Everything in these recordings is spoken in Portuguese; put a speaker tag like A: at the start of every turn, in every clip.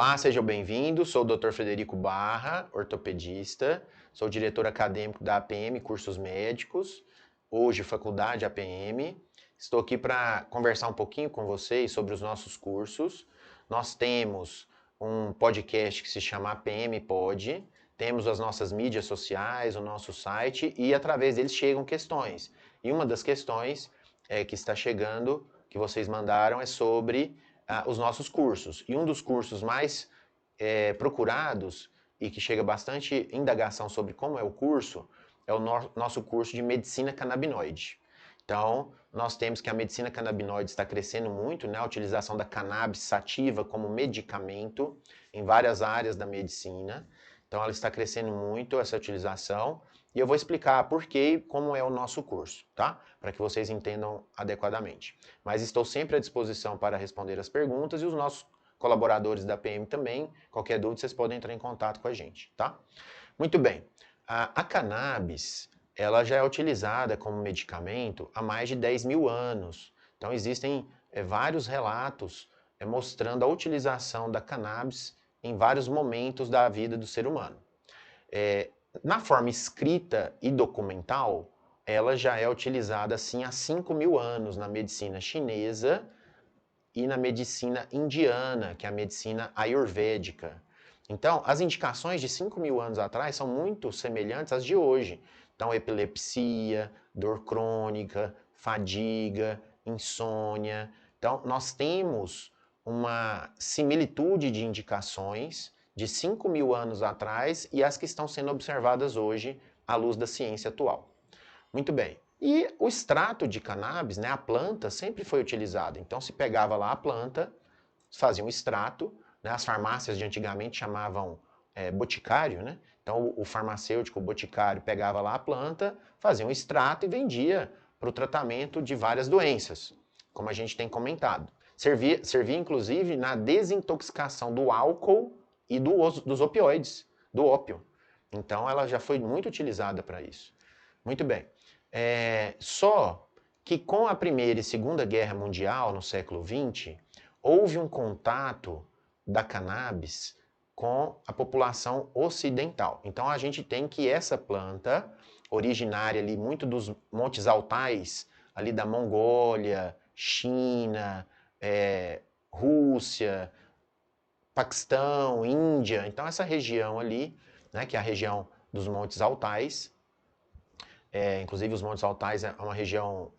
A: Olá, sejam bem-vindos. Sou o Dr. Frederico Barra, ortopedista. Sou diretor acadêmico da APM Cursos Médicos, hoje Faculdade APM. Estou aqui para conversar um pouquinho com vocês sobre os nossos cursos. Nós temos um podcast que se chama APM Pod, temos as nossas mídias sociais, o nosso site e através deles chegam questões. E uma das questões que está chegando, que vocês mandaram, é sobre os nossos cursos. E um dos cursos mais procurados e que chega bastante indagação sobre como é o curso é o nosso curso de medicina canabinoide. Então, nós temos que a medicina canabinoide está crescendo muito, né? A utilização da cannabis sativa como medicamento em várias áreas da medicina. Então, ela está crescendo muito, essa utilização. E eu vou explicar por que e como é o nosso curso, tá? Para que vocês entendam adequadamente. Mas estou sempre à disposição para responder as perguntas e os nossos colaboradores da PM também. Qualquer dúvida, vocês podem entrar em contato com a gente, tá? Muito bem. A cannabis, ela já é utilizada como medicamento há mais de 10 mil anos. Então, existem vários relatos mostrando a utilização da cannabis em vários momentos da vida do ser humano. Na forma escrita e documental, ela já é utilizada assim há 5 mil anos na medicina chinesa e na medicina indiana, que é a medicina ayurvédica. Então, as indicações de 5 mil anos atrás são muito semelhantes às de hoje. Então, epilepsia, dor crônica, fadiga, insônia. Então, nós temos uma similitude de indicações de 5 mil anos atrás e as que estão sendo observadas hoje à luz da ciência atual. Muito bem. E o extrato de cannabis, né, a planta, sempre foi utilizada. Então se pegava lá a planta, fazia um extrato, né, as farmácias de antigamente chamavam boticário, né? Então o farmacêutico, o boticário, pegava lá a planta, fazia um extrato e vendia para o tratamento de várias doenças, como a gente tem comentado. Servia inclusive na desintoxicação do álcool e dos opioides, do ópio. Então ela já foi muito utilizada para isso. Muito bem. Só que com a Primeira e Segunda Guerra Mundial, no século XX, houve um contato da cannabis com a população ocidental. Então a gente tem que essa planta, originária ali muito dos Montes Altais, ali da Mongólia, China, Rússia, Paquistão, Índia, então essa região ali, né, que é a região dos Montes Altais, inclusive os Montes Altais é uma região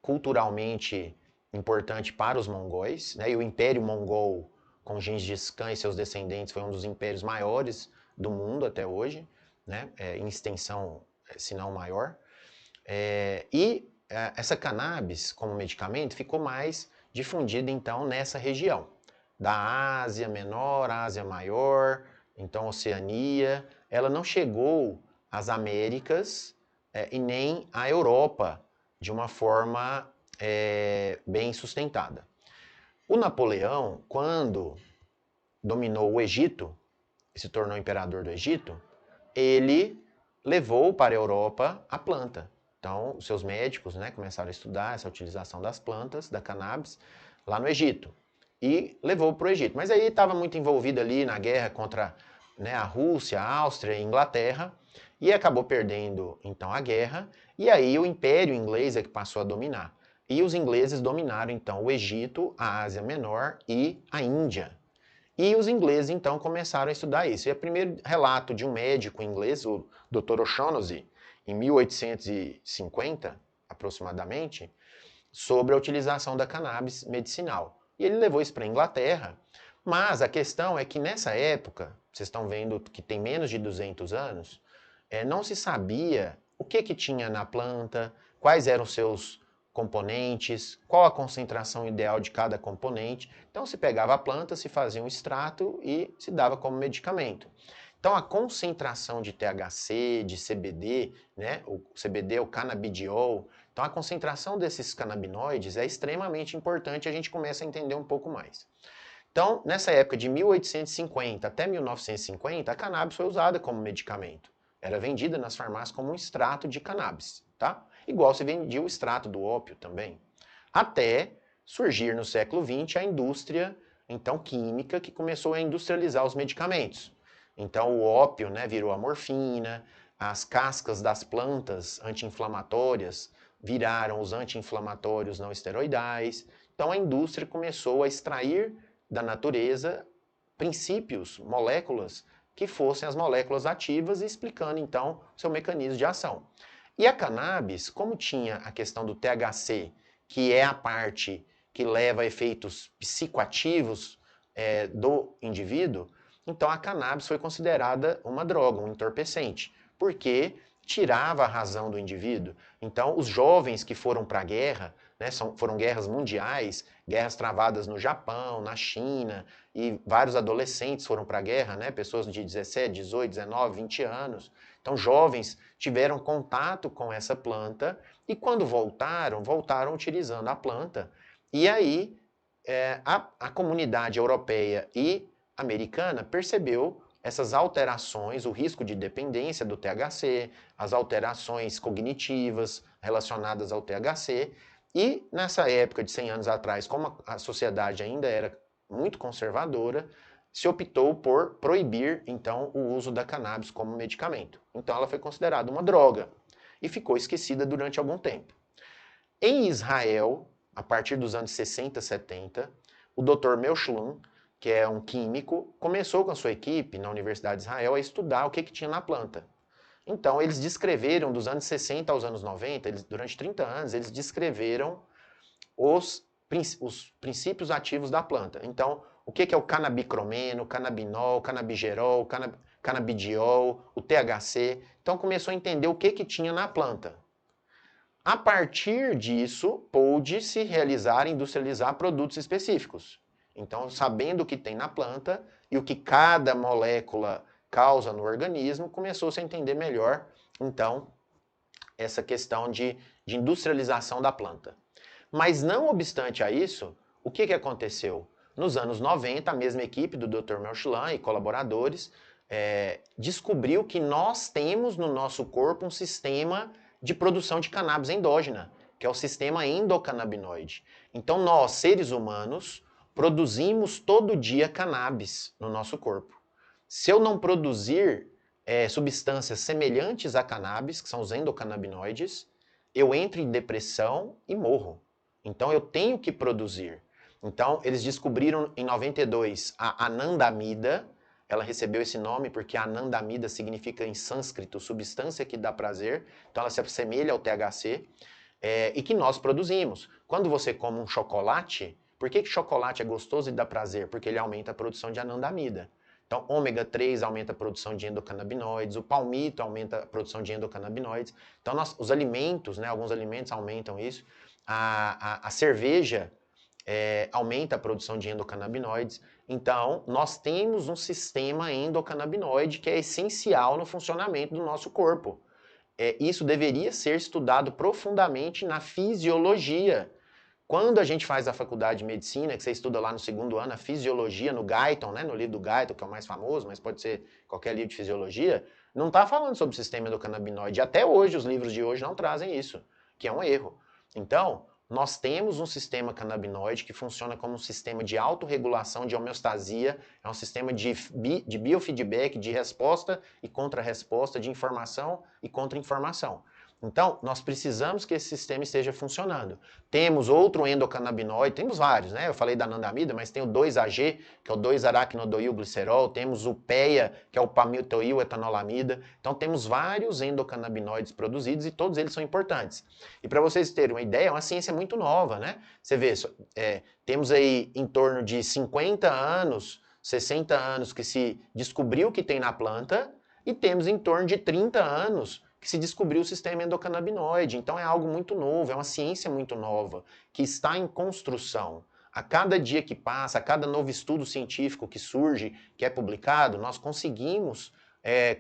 A: culturalmente importante para os mongóis, né, e o Império Mongol, com Gengis Khan e seus descendentes, foi um dos impérios maiores do mundo até hoje, né, em extensão, se não maior. Essa cannabis como medicamento ficou mais difundida então nessa região da Ásia Menor, Ásia Maior, então Oceania. Ela não chegou às Américas e nem à Europa de uma forma bem sustentada. O Napoleão, quando dominou o Egito e se tornou imperador do Egito, ele levou para a Europa a planta. Então, os seus médicos, né, começaram a estudar essa utilização das plantas, da cannabis, lá no Egito. E levou para o Egito. Mas aí estava muito envolvido ali na guerra contra, né, a Rússia, a Áustria e a Inglaterra, e acabou perdendo, então, a guerra, e aí o Império Inglês é que passou a dominar. E os ingleses dominaram, então, o Egito, a Ásia Menor e a Índia. E os ingleses, então, começaram a estudar isso. E o primeiro relato de um médico inglês, o Dr. O'Shaughnessy, em 1850, aproximadamente, sobre a utilização da cannabis medicinal. E ele levou isso para a Inglaterra, mas a questão é que nessa época, vocês estão vendo que tem menos de 200 anos, não se sabia o que tinha na planta, quais eram os seus componentes, qual a concentração ideal de cada componente. Então se pegava a planta, se fazia um extrato e se dava como medicamento. Então a concentração de THC, de CBD, né, o CBD é o cannabidiol, então a concentração desses canabinoides é extremamente importante e a gente começa a entender um pouco mais. Então, nessa época de 1850 até 1950, a cannabis foi usada como medicamento. Era vendida nas farmácias como um extrato de cannabis, tá? Igual se vendia o extrato do ópio também. Até surgir no século XX a indústria então química, que começou a industrializar os medicamentos. Então o ópio, né, virou a morfina, as cascas das plantas anti-inflamatórias viraram os anti-inflamatórios não esteroidais. Então a indústria começou a extrair da natureza princípios, moléculas, que fossem as moléculas ativas, e explicando então seu mecanismo de ação. E a cannabis, como tinha a questão do THC, que é a parte que leva a efeitos psicoativos do indivíduo, então a cannabis foi considerada uma droga, um entorpecente, porque tirava a razão do indivíduo. Então os jovens que foram para a guerra, né, foram guerras mundiais, guerras travadas no Japão, na China, e vários adolescentes foram para a guerra, né, pessoas de 17, 18, 19, 20 anos. Então jovens tiveram contato com essa planta e quando voltaram, voltaram utilizando a planta. E aí a comunidade europeia e americana percebeu essas alterações, o risco de dependência do THC, as alterações cognitivas relacionadas ao THC, e nessa época de 100 anos atrás, como a sociedade ainda era muito conservadora, se optou por proibir, então, o uso da cannabis como medicamento. Então ela foi considerada uma droga e ficou esquecida durante algum tempo. Em Israel, a partir dos anos 60, 70, o Dr. Meuchlin, que é um químico, começou com a sua equipe na Universidade de Israel a estudar o que tinha na planta. Então, eles descreveram, dos anos 60 aos anos 90, durante 30 anos, eles descreveram os princípios ativos da planta. Então, o que é o canabicromeno, canabinol, canabigerol, canabidiol, o THC. Então, começou a entender o que tinha na planta. A partir disso, pôde-se realizar e industrializar produtos específicos. Então, sabendo o que tem na planta e o que cada molécula causa no organismo, começou-se a entender melhor, então, essa questão de industrialização da planta. Mas não obstante a isso, o que aconteceu? Nos anos 90, a mesma equipe do Dr. Meuchlin e colaboradores descobriu que nós temos no nosso corpo um sistema de produção de cannabis endógena, que é o sistema endocannabinoide. Então nós, seres humanos, produzimos todo dia cannabis no nosso corpo. Se eu não produzir substâncias semelhantes a cannabis, que são os endocannabinoides, eu entro em depressão e morro. Então eu tenho que produzir. Então eles descobriram em 92 a anandamida. Ela recebeu esse nome porque a anandamida significa em sânscrito substância que dá prazer. Então ela se assemelha ao THC e que nós produzimos. Quando você come um chocolate, por que chocolate é gostoso e dá prazer? Porque ele aumenta a produção de anandamida. Então, ômega 3 aumenta a produção de endocannabinoides, o palmito aumenta a produção de endocannabinoides. Então, os alimentos, né, alguns alimentos aumentam isso. A cerveja aumenta a produção de endocannabinoides. Então, nós temos um sistema endocannabinoide que é essencial no funcionamento do nosso corpo. Isso deveria ser estudado profundamente na fisiologia. Quando a gente faz a faculdade de medicina, que você estuda lá no segundo ano, a fisiologia, no Guyton, né, no livro do Guyton, que é o mais famoso, mas pode ser qualquer livro de fisiologia, não está falando sobre o sistema endocannabinoide. Até hoje, os livros de hoje não trazem isso, que é um erro. Então, nós temos um sistema canabinoide que funciona como um sistema de autorregulação, de homeostasia, é um sistema de biofeedback, de resposta e contra-resposta, de informação e contra-informação. Então, nós precisamos que esse sistema esteja funcionando. Temos outro endocannabinoide, temos vários, né? Eu falei da anandamida, mas tem o 2-AG, que é o 2-aracnodoilglicerol, temos o PEA, que é o palmitoil-etanolamida. Então, temos vários endocannabinoides produzidos e todos eles são importantes. E para vocês terem uma ideia, é uma ciência muito nova, né? Você vê, temos aí em torno de 50 anos, 60 anos que se descobriu o que tem na planta e temos em torno de 30 anos que se descobriu o sistema endocannabinoide. Então é algo muito novo, é uma ciência muito nova, que está em construção. A cada dia que passa, a cada novo estudo científico que surge, que é publicado, nós conseguimos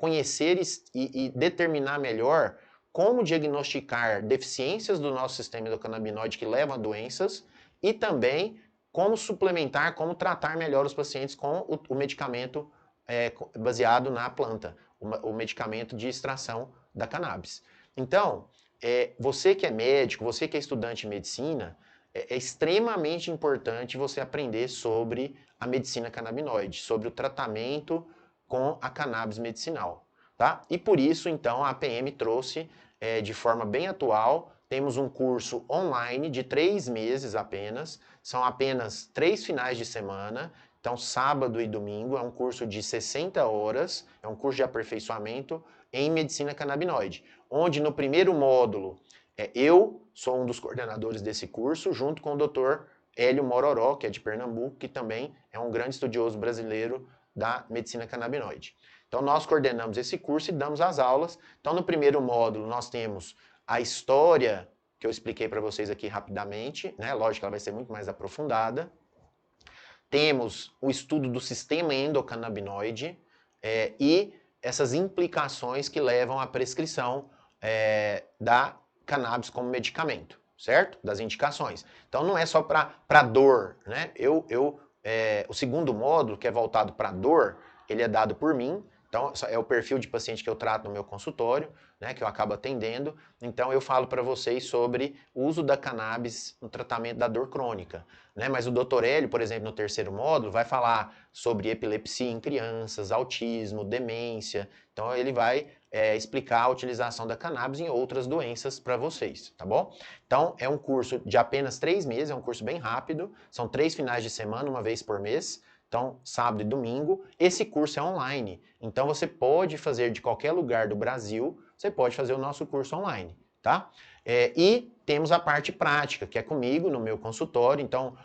A: conhecer e determinar melhor como diagnosticar deficiências do nosso sistema endocannabinoide que levam a doenças e também como suplementar, como tratar melhor os pacientes com o medicamento baseado na planta, o medicamento de extração da cannabis. Então, você que é médico, você que é estudante de medicina, é extremamente importante você aprender sobre a medicina canabinoide, sobre o tratamento com a cannabis medicinal, tá? E por isso, então, a APM trouxe de forma bem atual, temos um curso online de 3 meses apenas, são apenas 3 finais de semana, então sábado e domingo, é um curso de 60 horas, é um curso de aperfeiçoamento em medicina canabinoide, onde no primeiro módulo eu sou um dos coordenadores desse curso, junto com o Dr. Hélio Mororó, que é de Pernambuco, que também é um grande estudioso brasileiro da medicina canabinoide. Então, nós coordenamos esse curso e damos as aulas. Então, no primeiro módulo, nós temos a história, que eu expliquei para vocês aqui rapidamente, né? Lógico que ela vai ser muito mais aprofundada. Temos o estudo do sistema endocannabinoide e essas implicações que levam à prescrição da cannabis como medicamento, certo? Das indicações. Então não é só para dor, né? O segundo módulo, que é voltado para dor, ele é dado por mim. Então, é o perfil de paciente que eu trato no meu consultório, né, que eu acabo atendendo. Então, eu falo para vocês sobre o uso da cannabis no tratamento da dor crônica. Né? Mas o Dr. Hélio, por exemplo, no terceiro módulo, vai falar sobre epilepsia em crianças, autismo, demência. Então, ele vai explicar a utilização da cannabis em outras doenças para vocês, tá bom? Então, é um curso de apenas 3 meses, é um curso bem rápido, são 3 finais de semana, uma vez por mês. Então, sábado e domingo. Esse curso é online, então você pode fazer de qualquer lugar do Brasil, você pode fazer o nosso curso online, tá? E temos a parte prática, que é comigo, no meu consultório, então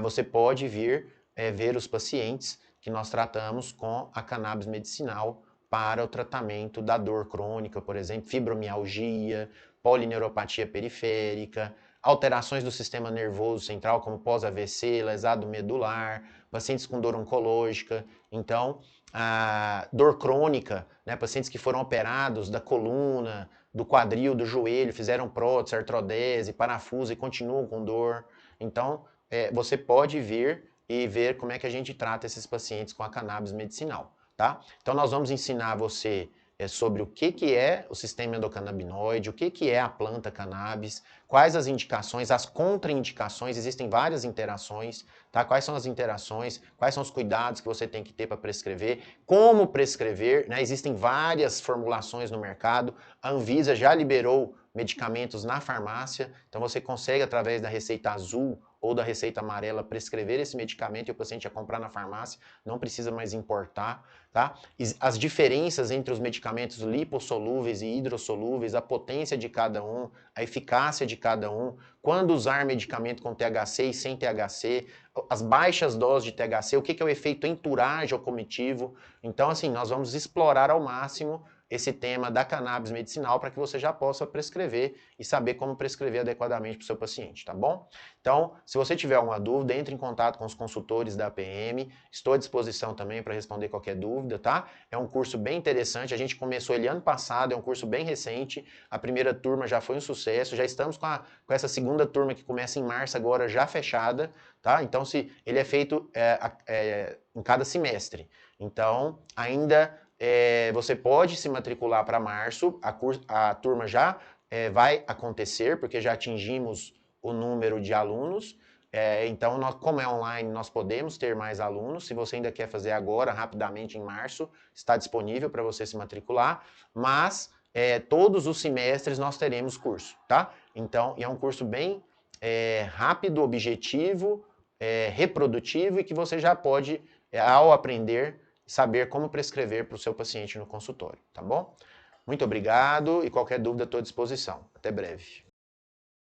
A: você pode vir ver os pacientes que nós tratamos com a cannabis medicinal para o tratamento da dor crônica, por exemplo, fibromialgia, polineuropatia periférica, alterações do sistema nervoso central, como pós-AVC, lesado medular, pacientes com dor oncológica, então, a dor crônica, né, pacientes que foram operados da coluna, do quadril, do joelho, fizeram prótese, artrodese, parafuso e continuam com dor. Então, você pode vir e ver como é que a gente trata esses pacientes com a cannabis medicinal, tá? Então, nós vamos ensinar você sobre o que é o sistema endocannabinoide, o que é a planta cannabis, quais as indicações, as contraindicações, existem várias interações, tá? Quais são as interações, quais são os cuidados que você tem que ter para prescrever, como prescrever, né? Existem várias formulações no mercado, a Anvisa já liberou medicamentos na farmácia, então você consegue, através da receita azul ou da receita amarela, prescrever esse medicamento e o paciente ia comprar na farmácia, não precisa mais importar, tá? As diferenças entre os medicamentos lipossolúveis e hidrossolúveis, a potência de cada um, a eficácia de cada um, quando usar medicamento com THC e sem THC, as baixas doses de THC, o que é o efeito entourage ou comitivo. Então, assim, nós vamos explorar ao máximo esse tema da cannabis medicinal para que você já possa prescrever e saber como prescrever adequadamente para o seu paciente, tá bom? Então, se você tiver alguma dúvida, entre em contato com os consultores da APM, estou à disposição também para responder qualquer dúvida, tá? É um curso bem interessante, a gente começou ele ano passado, é um curso bem recente, a primeira turma já foi um sucesso, já estamos com essa segunda turma que começa em março agora já fechada, tá? Então, se ele é feito em cada semestre, então ainda você pode se matricular para março, a turma já vai acontecer, porque já atingimos o número de alunos, então, como é online, nós podemos ter mais alunos. Se você ainda quer fazer agora, rapidamente, em março, está disponível para você se matricular, mas todos os semestres nós teremos curso, tá? Então, é um curso bem rápido, objetivo, reprodutivo e que você já pode, ao aprender, saber como prescrever para o seu paciente no consultório, tá bom? Muito obrigado e qualquer dúvida estou à disposição. Até breve.